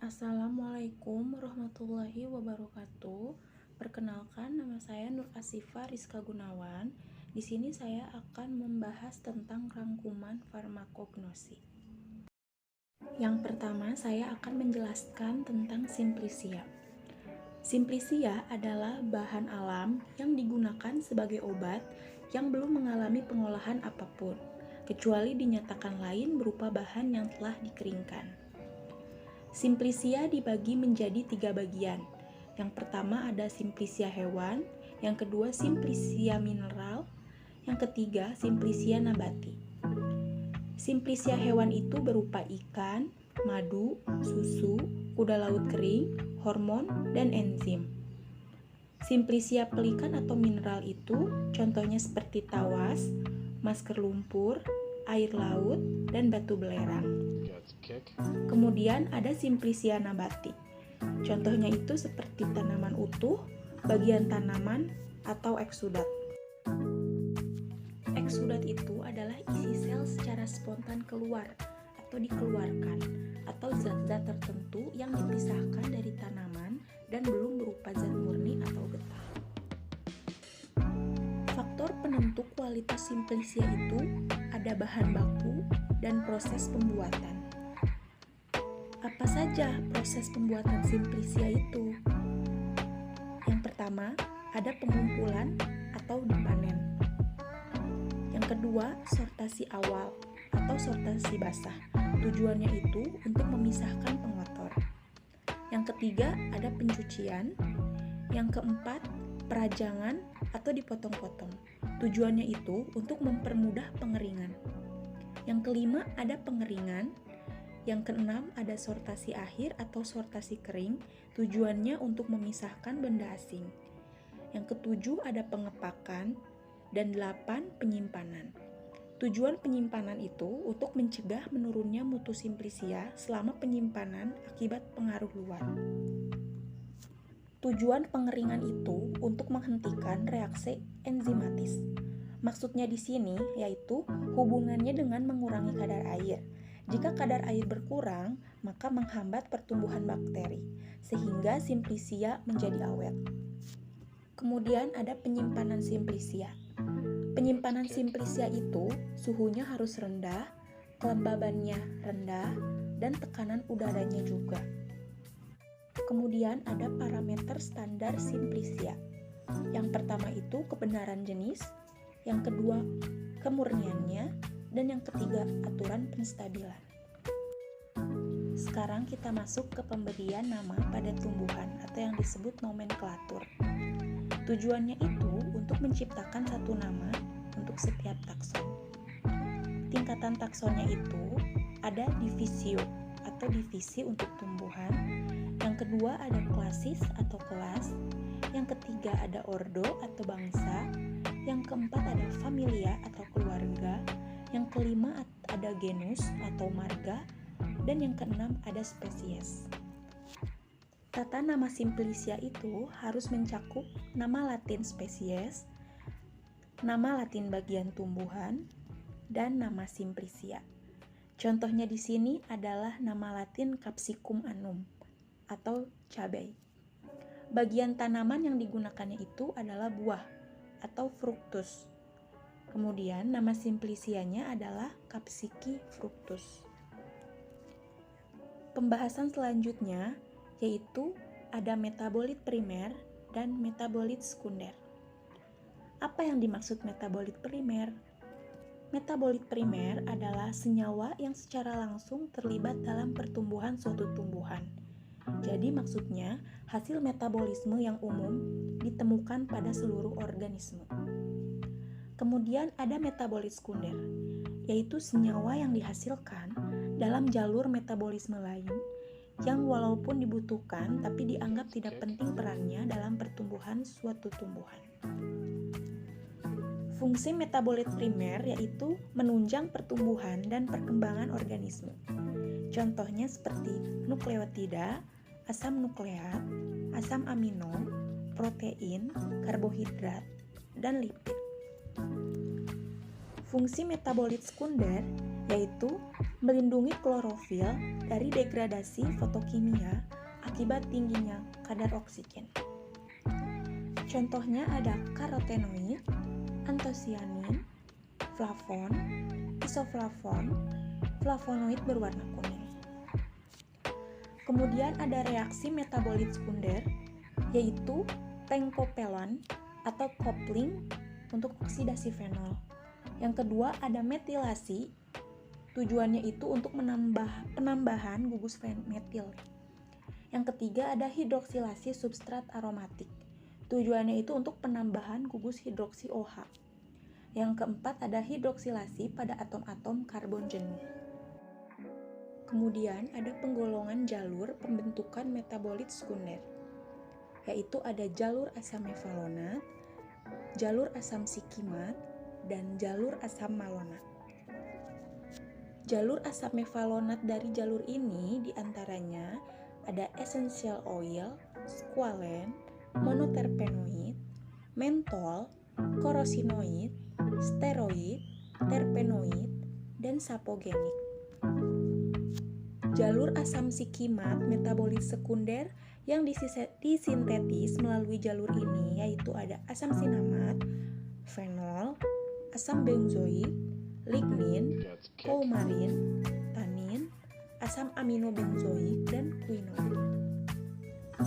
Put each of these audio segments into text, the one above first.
Assalamualaikum warahmatullahi wabarakatuh. Perkenalkan, nama saya Nur Asifa Rizka Gunawan. Di sini saya akan membahas tentang rangkuman farmakognosi. Yang pertama, saya akan menjelaskan tentang simplisia. Simplisia adalah bahan alam yang digunakan sebagai obat yang belum mengalami pengolahan apapun, kecuali dinyatakan lain berupa bahan yang telah dikeringkan. Simplisia dibagi menjadi 3 bagian. Yang pertama ada simplisia hewan, yang kedua simplisia mineral, yang ketiga simplisia nabati. Simplisia hewan itu berupa ikan, madu, susu, kuda laut kering, hormon, dan enzim. Simplisia pelikan atau mineral itu contohnya seperti tawas, masker lumpur, air laut, dan batu belerang. Kemudian ada simplisia nabati. Contohnya itu seperti tanaman utuh, bagian tanaman, atau eksudat. Eksudat itu adalah isi sel secara spontan keluar atau dikeluarkan, atau zat-zat tertentu yang dipisahkan dari tanaman dan belum berupa zat murni atau getah. Faktor penentu kualitas simplisia itu ada bahan baku dan proses pembuatan. Apa saja proses pembuatan simplisia itu? Yang pertama, ada pengumpulan atau dipanen. Yang kedua, sortasi awal atau sortasi basah. Tujuannya itu untuk memisahkan pengotor. Yang ketiga, ada pencucian. Yang keempat, perajangan atau dipotong-potong. Tujuannya itu untuk mempermudah pengeringan. Yang kelima, ada pengeringan. Yang keenam, ada sortasi akhir atau sortasi kering, tujuannya untuk memisahkan benda asing. Yang ketujuh, ada pengepakan, dan 8, penyimpanan. Tujuan penyimpanan itu untuk mencegah menurunnya mutu simplisia selama penyimpanan akibat pengaruh luar. Tujuan pengeringan itu untuk menghentikan reaksi enzimatis. Maksudnya di sini yaitu hubungannya dengan mengurangi kadar air. Jika kadar air berkurang, maka menghambat pertumbuhan bakteri, sehingga simplisia menjadi awet. Kemudian ada penyimpanan simplisia. Penyimpanan simplisia itu suhunya harus rendah, kelembabannya rendah, dan tekanan udaranya juga. Kemudian ada parameter standar simplisia. Yang pertama itu kebenaran jenis, yang kedua kemurniannya, dan yang ketiga aturan penstabilan. Sekarang kita masuk ke pemberian nama pada tumbuhan atau yang disebut nomenklatur. Tujuannya itu untuk menciptakan satu nama untuk setiap takson. Tingkatan taksonnya itu ada divisio atau divisi untuk tumbuhan, yang kedua ada klasis atau kelas, yang ketiga ada ordo atau bangsa, yang keempat ada familia atau keluarga, yang kelima ada genus atau marga, dan yang keenam ada spesies. Tata nama simplisia itu harus mencakup nama Latin spesies, nama Latin bagian tumbuhan, dan nama simplisia. Contohnya di sini adalah nama Latin Capsicum annum atau cabai. Bagian tanaman yang digunakannya itu adalah buah atau fructus. Kemudian nama simplisianya adalah Capsici fructus. Pembahasan selanjutnya yaitu ada metabolit primer dan metabolit sekunder. Apa yang dimaksud metabolit primer? Metabolit primer adalah senyawa yang secara langsung terlibat dalam pertumbuhan suatu tumbuhan. Jadi maksudnya hasil metabolisme yang umum ditemukan pada seluruh organisme. Kemudian ada metabolit sekunder, yaitu senyawa yang dihasilkan dalam jalur metabolisme lain yang walaupun dibutuhkan tapi dianggap tidak penting perannya dalam pertumbuhan suatu tumbuhan. Fungsi metabolit primer yaitu menunjang pertumbuhan dan perkembangan organisme. Contohnya seperti nukleotida, asam nukleat, asam amino, protein, karbohidrat, dan lipid. Fungsi metabolit sekunder yaitu melindungi klorofil dari degradasi fotokimia akibat tingginya kadar oksigen. Contohnya ada karotenoid, antosianin, flavon, isoflavon, flavonoid berwarna kuning. Kemudian ada reaksi metabolit sekunder, yaitu penkopelan atau coupling untuk oksidasi fenol. Yang kedua ada metilasi, tujuannya itu untuk penambahan gugus metil. Yang ketiga ada hidroksilasi substrat aromatik, tujuannya itu untuk penambahan gugus hidroksi OH. Yang keempat ada hidroksilasi pada atom-atom karbon jenuh. Kemudian ada penggolongan jalur pembentukan metabolit sekunder, yaitu ada jalur asam mevalonat, jalur asam sikimat, dan jalur asam malonat. Jalur asam mevalonat dari jalur ini diantaranya ada essential oil, squalene, monoterpenoid, mentol, korosinoid, steroid, terpenoid, dan sapogenik. Jalur asam sikimat metabolit sekunder yang disintetis melalui jalur ini yaitu ada asam sinamat, fenol, asam benzoik, lignin, coumarin, tanin, asam aminobenzoik, dan quinoid.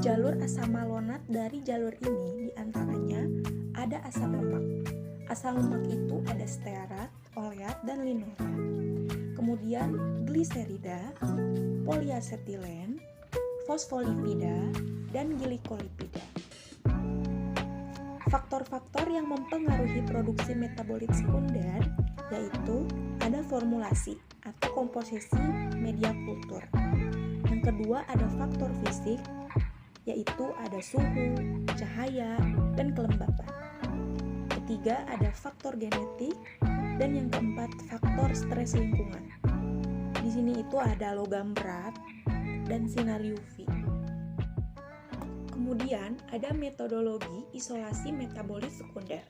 Jalur asam malonat dari jalur ini diantaranya ada asam lemak. Asam lemak itu ada stearat, oleat, dan linoleat. Kemudian gliserida, poliasetilen, fosfolipida, dan glikolipida. Faktor-faktor yang mempengaruhi produksi metabolit sekunder yaitu ada formulasi atau komposisi media kultur. Yang kedua ada faktor fisik, yaitu ada suhu, cahaya, dan kelembapan. Ketiga ada faktor genetik, dan yang keempat faktor stres lingkungan. Di sini itu ada logam berat dan sinar UV. Kemudian ada metodologi isolasi metabolit sekunder.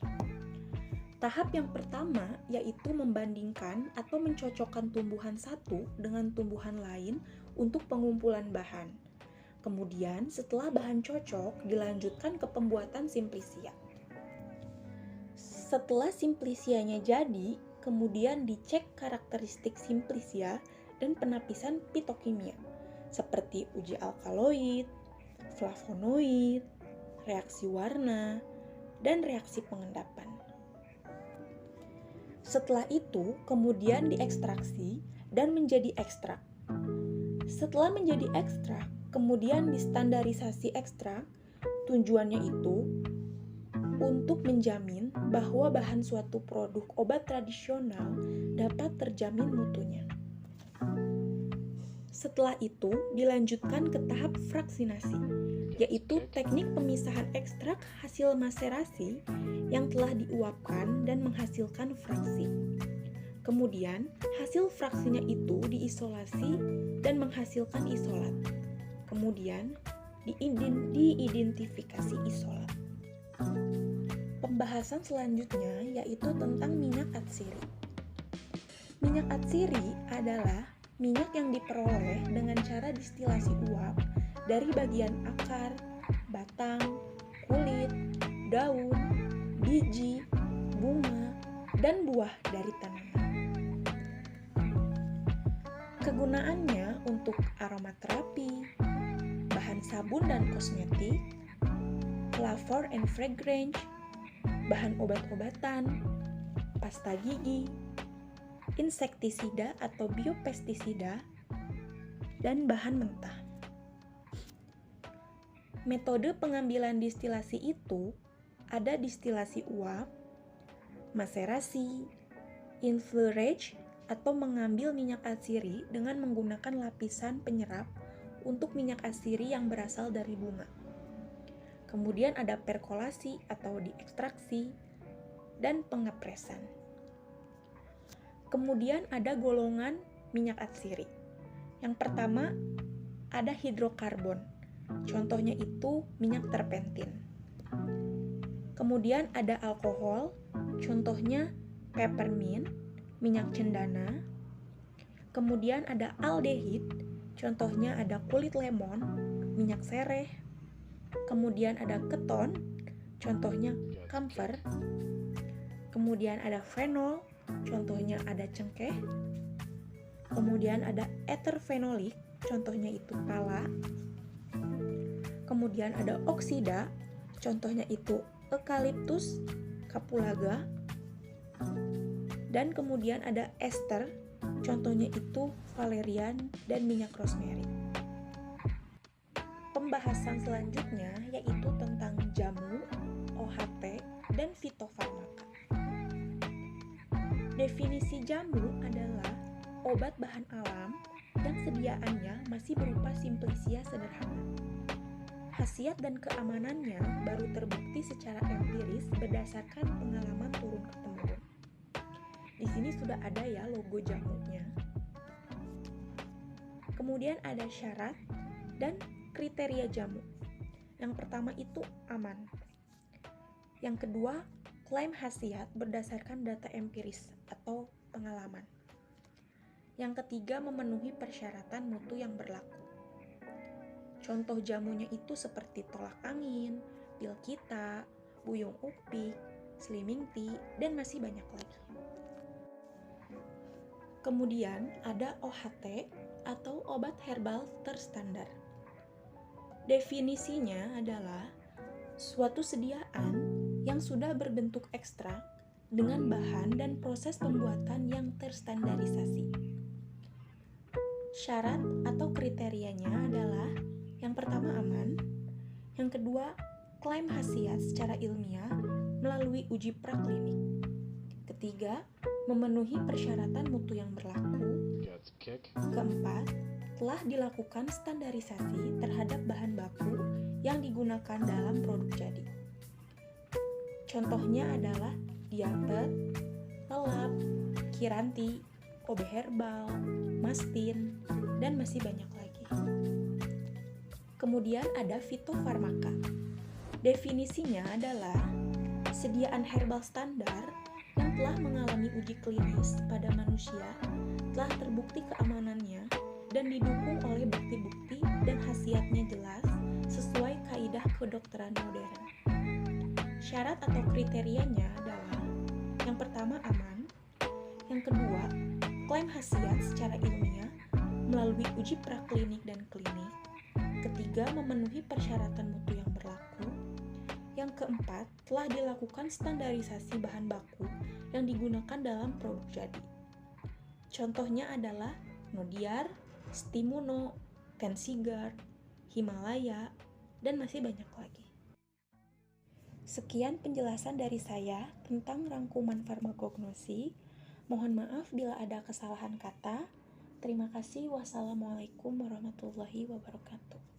Tahap yang pertama yaitu membandingkan atau mencocokkan tumbuhan satu dengan tumbuhan lain untuk pengumpulan bahan. Kemudian setelah bahan cocok dilanjutkan ke pembuatan simplisia. Setelah simplisianya jadi, kemudian dicek karakteristik simplisia dan penapisan pitokimia seperti uji alkaloid, flavonoid, reaksi warna, dan reaksi pengendapan. Setelah itu, kemudian diekstraksi dan menjadi ekstrak. Setelah menjadi ekstrak, kemudian distandarisasi ekstrak, tujuannya itu untuk menjamin bahwa bahan suatu produk obat tradisional dapat terjamin mutunya. Setelah itu, dilanjutkan ke tahap fraksinasi, yaitu teknik pemisahan ekstrak hasil maserasi yang telah diuapkan dan menghasilkan fraksi. Kemudian, hasil fraksinya itu diisolasi dan menghasilkan isolat. Kemudian, diidentifikasi isolat. Pembahasan selanjutnya yaitu tentang minyak atsiri. Minyak atsiri adalah minyak yang diperoleh dengan cara distilasi uap dari bagian akar, batang, kulit, daun, biji, bunga, dan buah dari tanaman. Kegunaannya untuk aromaterapi, bahan sabun dan kosmetik, flavor and fragrance, bahan obat-obatan, pasta gigi, insektisida atau biopestisida, dan bahan mentah. Metode pengambilan distilasi itu ada distilasi uap, maserasi, inflorescence atau mengambil minyak atsiri dengan menggunakan lapisan penyerap untuk minyak atsiri yang berasal dari bunga. Kemudian ada perkolasi atau diekstraksi dan pengepresan. Kemudian ada golongan minyak atsiri. Yang pertama ada hidrokarbon. Contohnya itu minyak terpentin. Kemudian ada alkohol. Contohnya peppermint, minyak cendana, Kemudian ada aldehid, contohnya ada kulit lemon, minyak sereh. Kemudian ada keton, contohnya kamfer. Kemudian ada fenol, contohnya ada cengkeh. Kemudian ada ether fenolik, contohnya itu pala. Kemudian ada oksida, contohnya itu eukaliptus, kapulaga. Dan kemudian ada ester, contohnya itu valerian dan minyak rosemary. Pembahasan selanjutnya yaitu tentang jamu, OHT, dan fitofarmaka. Definisi jamu adalah obat bahan alam yang sediaannya masih berupa simplisia sederhana. Khasiat dan keamanannya baru terbukti secara empiris berdasarkan pengalaman turun-temurun. Di sini sudah ada ya logo jamunya. Kemudian ada syarat dan kriteria jamu. Yang pertama itu aman. Yang kedua, klaim khasiat berdasarkan data empiris atau pengalaman. Yang ketiga, memenuhi persyaratan mutu yang berlaku. Contoh jamunya itu seperti tolak angin, pil kita, buyung upik, slimming tea, dan masih banyak lagi. Kemudian ada OHT atau obat herbal terstandar. Definisinya adalah suatu sediaan yang sudah berbentuk ekstrak dengan bahan dan proses pembuatan yang terstandarisasi. Syarat atau kriterianya adalah yang pertama aman, yang kedua klaim khasiat secara ilmiah melalui uji praklinik, ketiga memenuhi persyaratan mutu yang berlaku, keempat telah dilakukan standarisasi terhadap bahan baku yang digunakan dalam produk jadi. Contohnya adalah diapet, lelap, kiranti, OB herbal, mastin, dan masih banyak lagi. Kemudian ada fitofarmaka. Definisinya adalah sediaan herbal standar yang telah mengalami uji klinis pada manusia, telah terbukti keamanannya, dan didukung oleh bukti-bukti dan khasiatnya jelas sesuai kaidah kedokteran modern. Syarat atau kriterianya adalah yang pertama aman, yang kedua klaim khasiat secara ilmiah melalui uji praklinik dan klinik, ketiga memenuhi persyaratan mutu yang berlaku, yang keempat telah dilakukan standarisasi bahan baku yang digunakan dalam produk jadi. Contohnya adalah Nodiar, Stimuno, Tensigard, Himalaya, dan masih banyak lagi. Sekian penjelasan dari saya tentang rangkuman farmakognosi. Mohon maaf bila ada kesalahan kata. Terima kasih. Wassalamualaikum warahmatullahi wabarakatuh.